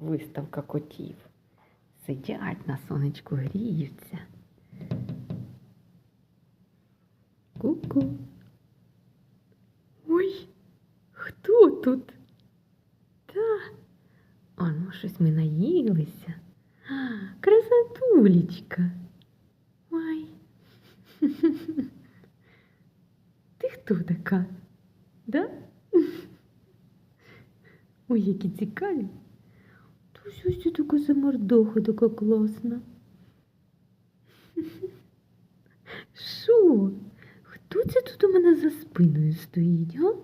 виставка котів. Сидять на сонечку, гріються. Ку-ку. Ой, хто тут? Та, ну щось ми наїлися. Красотулечка. Ой. Ти хто така? Да? Ой, які цікаві. Ось ти така замордоха, така класна. Що? Хто це тут у мене за спиною стоїть, а?